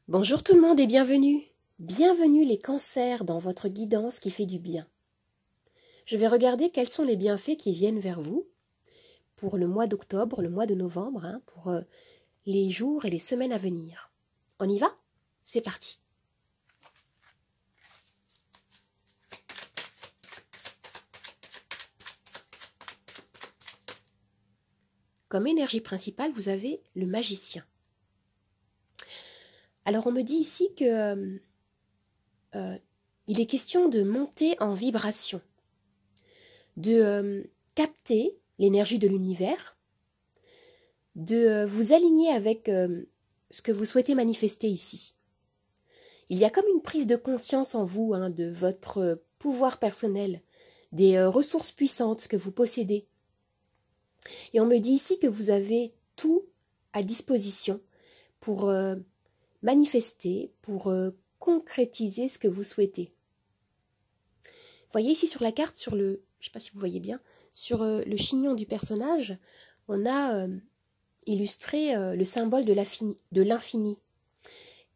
Bonjour tout le monde et bienvenue. Bienvenue les cancers dans votre guidance qui fait du bien. Je vais regarder quels sont les bienfaits qui viennent vers vous pour le mois d'octobre, le mois de novembre, pour les jours et les semaines à venir. On y va? C'est parti. Comme énergie principale, vous avez le magicien. Alors on me dit ici que il est question de monter en vibration, de capter l'énergie de l'univers, de vous aligner avec ce que vous souhaitez manifester ici. Il y a comme une prise de conscience en vous de votre pouvoir personnel, des ressources puissantes que vous possédez. Et on me dit ici que vous avez tout à disposition pour manifester, pour concrétiser ce que vous souhaitez. Vous voyez ici sur la carte, je ne sais pas si vous voyez bien, sur le chignon du personnage, on a illustré le symbole de l'infini,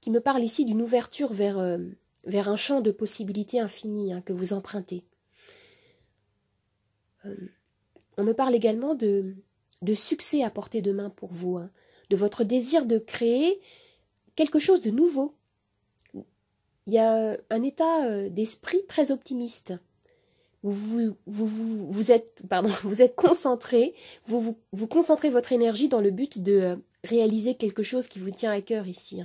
qui me parle ici d'une ouverture vers un champ de possibilités infinies que vous empruntez. On me parle également de succès à portée de main pour vous, de votre désir de créer quelque chose de nouveau. Il y a un état d'esprit très optimiste. Vous êtes concentré, vous concentrez votre énergie dans le but de réaliser quelque chose qui vous tient à cœur ici.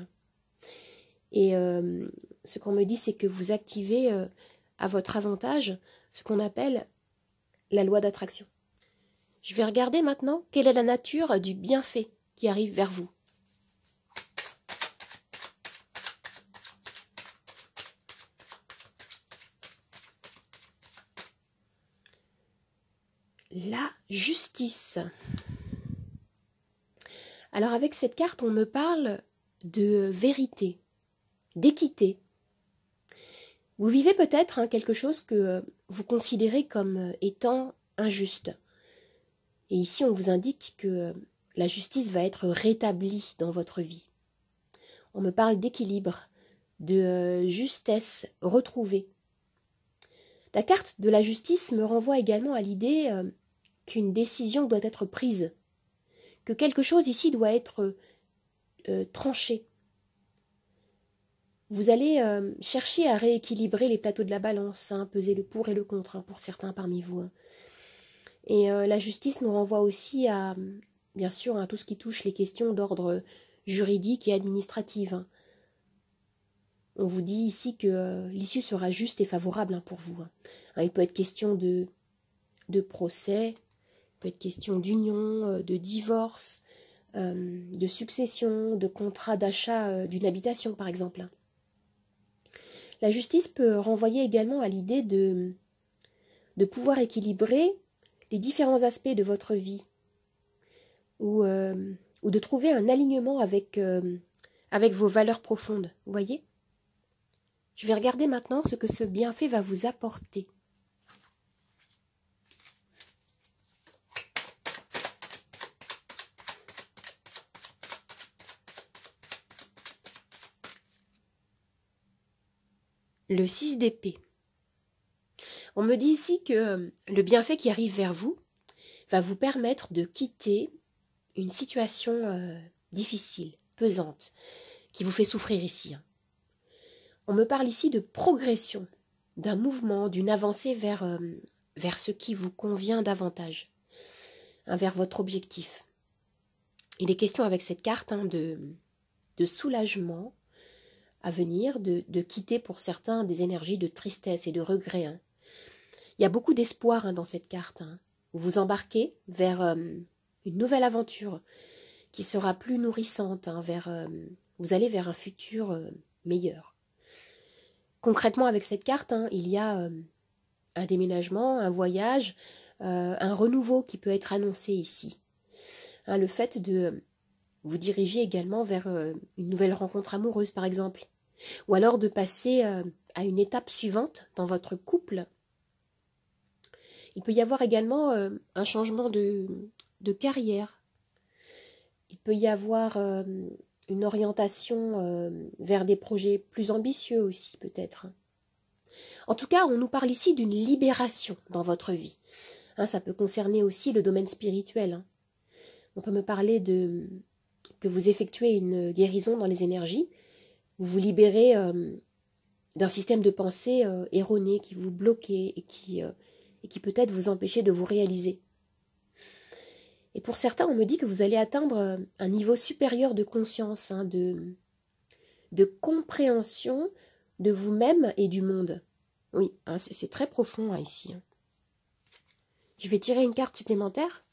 Et ce qu'on me dit, c'est que vous activez à votre avantage ce qu'on appelle la loi d'attraction. Je vais regarder maintenant quelle est la nature du bienfait qui arrive vers vous. La justice. Alors avec cette carte, on me parle de vérité, d'équité. Vous vivez peut-être quelque chose que vous considérez comme étant injuste. Et ici, on vous indique que la justice va être rétablie dans votre vie. On me parle d'équilibre, de justesse retrouvée. La carte de la justice me renvoie également à l'idée qu'une décision doit être prise, que quelque chose ici doit être tranché. Vous allez chercher à rééquilibrer les plateaux de la balance, peser le pour et le contre pour certains parmi vous. Et la justice nous renvoie aussi à, bien sûr, tout ce qui touche les questions d'ordre juridique et administratif. On vous dit ici que l'issue sera juste et favorable pour vous. Il peut être question de procès, il peut être question d'union, de divorce, de succession, de contrat d'achat d'une habitation par exemple. La justice peut renvoyer également à l'idée de pouvoir équilibrer les différents aspects de votre vie ou de trouver un alignement avec vos valeurs profondes. Vous voyez ? Je vais regarder maintenant ce que ce bienfait va vous apporter. Le 6 d'épée. On me dit ici que le bienfait qui arrive vers vous va vous permettre de quitter une situation difficile, pesante, qui vous fait souffrir ici. On me parle ici de progression, d'un mouvement, d'une avancée vers ce qui vous convient davantage, vers votre objectif. Il est question avec cette carte de soulagement à venir, de quitter pour certains des énergies de tristesse et de regret. Il y a beaucoup d'espoir dans cette carte. Vous vous embarquez vers une nouvelle aventure qui sera plus nourrissante, vous allez vers un futur meilleur. Concrètement, avec cette carte, il y a un déménagement, un voyage, un renouveau qui peut être annoncé ici. Le fait de vous diriger également vers une nouvelle rencontre amoureuse, par exemple. Ou alors de passer à une étape suivante dans votre couple. Il peut y avoir également un changement de carrière. Il peut y avoir une orientation vers des projets plus ambitieux aussi peut-être. En tout cas, on nous parle ici d'une libération dans votre vie. Ça peut concerner aussi le domaine spirituel. On peut me parler que vous effectuez une guérison dans les énergies, vous vous libérez d'un système de pensée erroné qui vous bloquait et qui peut-être vous empêchait de vous réaliser. Et pour certains, on me dit que vous allez atteindre un niveau supérieur de conscience, de compréhension de vous-même et du monde. Oui, c'est très profond ici. Je vais tirer une carte supplémentaire.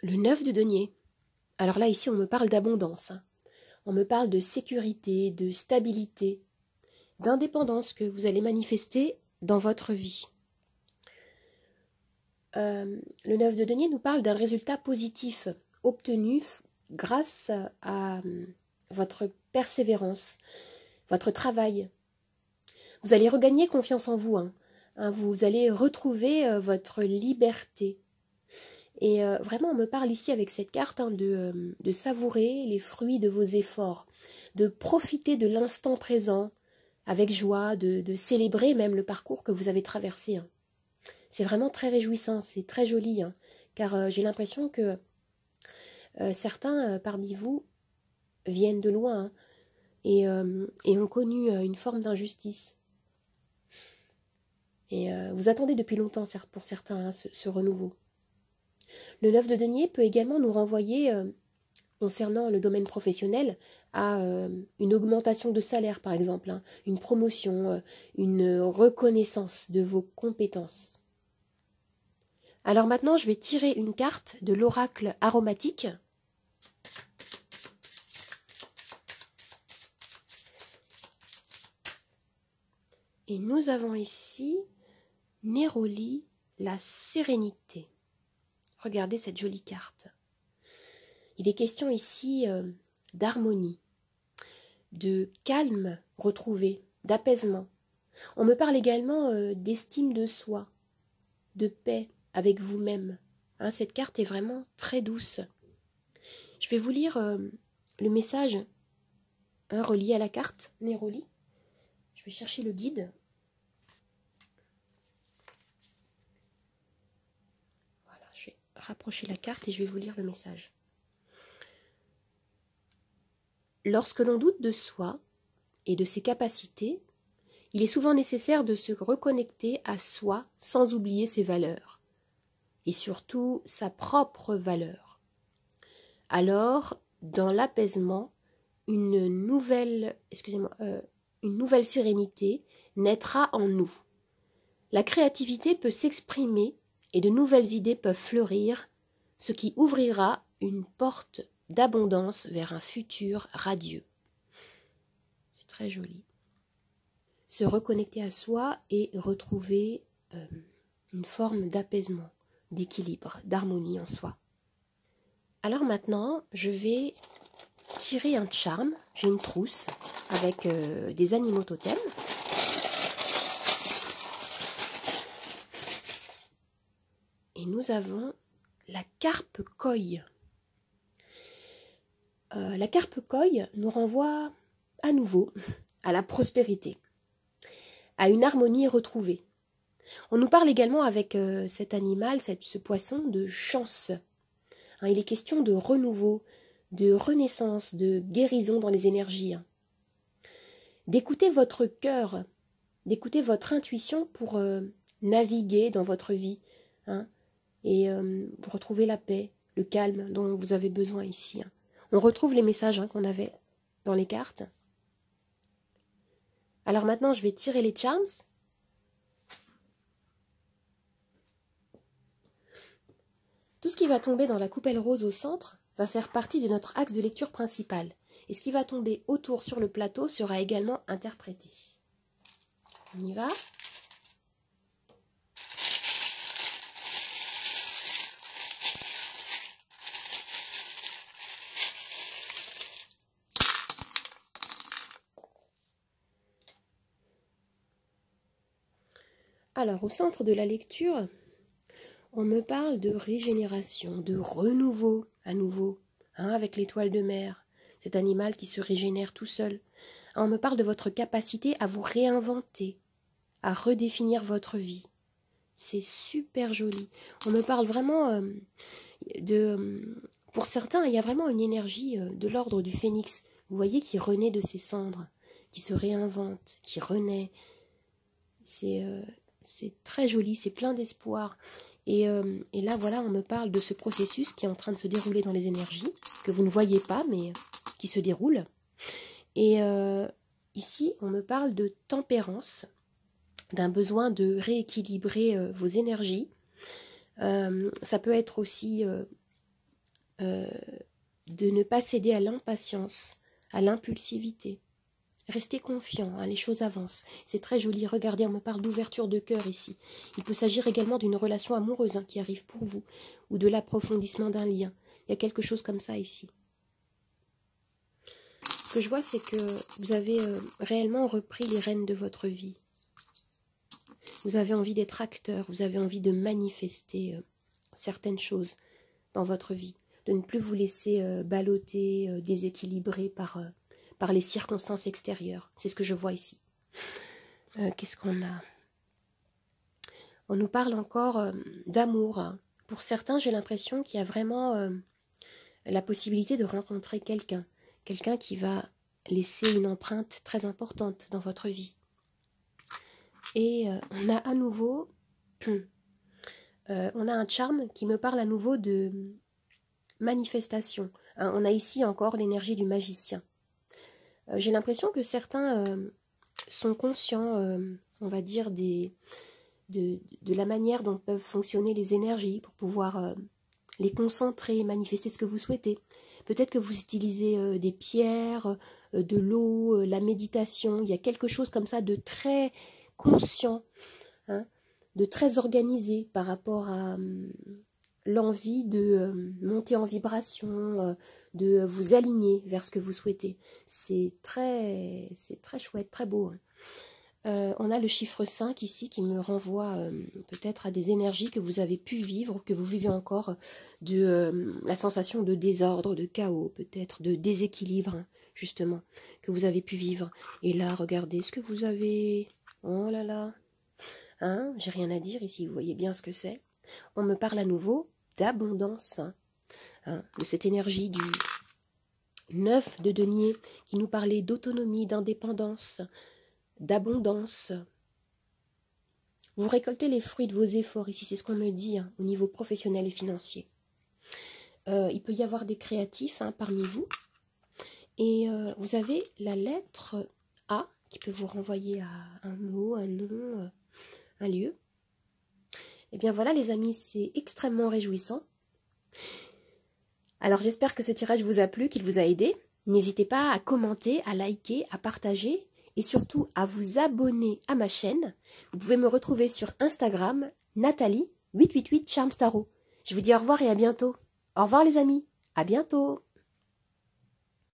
Le 9 de denier. Alors là, ici, on me parle d'abondance. On me parle de sécurité, de stabilité, d'indépendance que vous allez manifester dans votre vie. Le 9 de denier nous parle d'un résultat positif obtenu grâce à votre persévérance, votre travail. Vous allez regagner confiance en vous. Vous allez retrouver votre liberté. Et vraiment, on me parle ici avec cette carte de savourer les fruits de vos efforts, de profiter de l'instant présent avec joie, de célébrer même le parcours que vous avez traversé. C'est vraiment très réjouissant, c'est très joli, car j'ai l'impression que certains parmi vous viennent de loin et ont connu une forme d'injustice. Et vous attendez depuis longtemps pour certains ce renouveau. Le 9 de denier peut également nous renvoyer, concernant le domaine professionnel, à une augmentation de salaire par exemple, une promotion, une reconnaissance de vos compétences. Alors maintenant, je vais tirer une carte de l'oracle aromatique. Et nous avons ici Néroli, la sérénité. Regardez cette jolie carte. Il est question ici d'harmonie, de calme retrouvé, d'apaisement. On me parle également d'estime de soi, de paix avec vous-même. Cette carte est vraiment très douce. Je vais vous lire le message relié à la carte Néroli. Je vais chercher le guide. Voilà, je vais rapprocher la carte et je vais vous lire le message. Lorsque l'on doute de soi et de ses capacités, il est souvent nécessaire de se reconnecter à soi sans oublier ses valeurs, et surtout sa propre valeur. Alors, dans l'apaisement, une nouvelle sérénité naîtra en nous. La créativité peut s'exprimer et de nouvelles idées peuvent fleurir, ce qui ouvrira une porte d'abondance vers un futur radieux. C'est très joli. Se reconnecter à soi et retrouver une forme d'apaisement, d'équilibre, d'harmonie en soi. Alors maintenant, je vais tirer un charme. J'ai une trousse avec des animaux totems. Et nous avons la carpe koi. La carpe koi nous renvoie à nouveau à la prospérité, à une harmonie retrouvée. On nous parle également avec cet animal, ce poisson, de chance. Il est question de renouveau, de renaissance, de guérison dans les énergies. D'écouter votre cœur, d'écouter votre intuition pour naviguer dans votre vie et retrouver la paix, le calme dont vous avez besoin ici. On retrouve les messages qu'on avait dans les cartes. Alors maintenant, je vais tirer les charms. Tout ce qui va tomber dans la coupelle rose au centre va faire partie de notre axe de lecture principal. Et ce qui va tomber autour sur le plateau sera également interprété. On y va. Alors, au centre de la lecture, On me parle de régénération, de renouveau à nouveau, avec l'étoile de mer, cet animal qui se régénère tout seul. On me parle de votre capacité à vous réinventer, à redéfinir votre vie. C'est super joli. On me parle vraiment pour certains, il y a vraiment une énergie de l'ordre du phénix. Vous voyez, qui renaît de ses cendres, qui se réinvente, qui renaît. C'est très joli, c'est plein d'espoir. Et là, voilà, on me parle de ce processus qui est en train de se dérouler dans les énergies, que vous ne voyez pas, mais qui se déroule. Et ici, on me parle de tempérance, d'un besoin de rééquilibrer vos énergies. Ça peut être aussi de ne pas céder à l'impatience, à l'impulsivité. Restez confiant, les choses avancent. C'est très joli. Regardez, on me parle d'ouverture de cœur ici. Il peut s'agir également d'une relation amoureuse qui arrive pour vous, ou de l'approfondissement d'un lien. Il y a quelque chose comme ça ici. Ce que je vois, c'est que vous avez réellement repris les rênes de votre vie. Vous avez envie d'être acteur, vous avez envie de manifester certaines choses dans votre vie, de ne plus vous laisser balloter, déséquilibrer par les circonstances extérieures. C'est ce que je vois ici. Qu'est-ce qu'on a? On nous parle encore d'amour. Pour certains, j'ai l'impression qu'il y a vraiment la possibilité de rencontrer quelqu'un. Quelqu'un qui va laisser une empreinte très importante dans votre vie. Et on a à nouveau, on a un charme qui me parle à nouveau de manifestation. On a ici encore l'énergie du magicien. J'ai l'impression que certains sont conscients, on va dire, de la manière dont peuvent fonctionner les énergies pour pouvoir les concentrer, manifester ce que vous souhaitez. Peut-être que vous utilisez des pierres, de l'eau, la méditation. Il y a quelque chose comme ça de très conscient, de très organisé par rapport à l'envie de monter en vibration, de vous aligner vers ce que vous souhaitez. C'est très chouette, très beau. On a le chiffre 5 ici qui me renvoie peut-être à des énergies que vous avez pu vivre, que vous vivez encore, de la sensation de désordre, de chaos, peut-être de déséquilibre, justement, que vous avez pu vivre. Et là, regardez ce que vous avez... Oh là là, j'ai rien à dire ici, vous voyez bien ce que c'est. On me parle à nouveau d'abondance, de cette énergie du 9 de denier qui nous parlait d'autonomie, d'indépendance, d'abondance. Vous récoltez les fruits de vos efforts ici, c'est ce qu'on me dit au niveau professionnel et financier. Il peut y avoir des créatifs parmi vous. Et vous avez la lettre A qui peut vous renvoyer à un mot, un nom, un lieu. Et bien voilà les amis, c'est extrêmement réjouissant. Alors j'espère que ce tirage vous a plu, qu'il vous a aidé. N'hésitez pas à commenter, à liker, à partager et surtout à vous abonner à ma chaîne. Vous pouvez me retrouver sur Instagram, Nathalie888 Charms Tarot. Je vous dis au revoir et à bientôt. Au revoir les amis, à bientôt.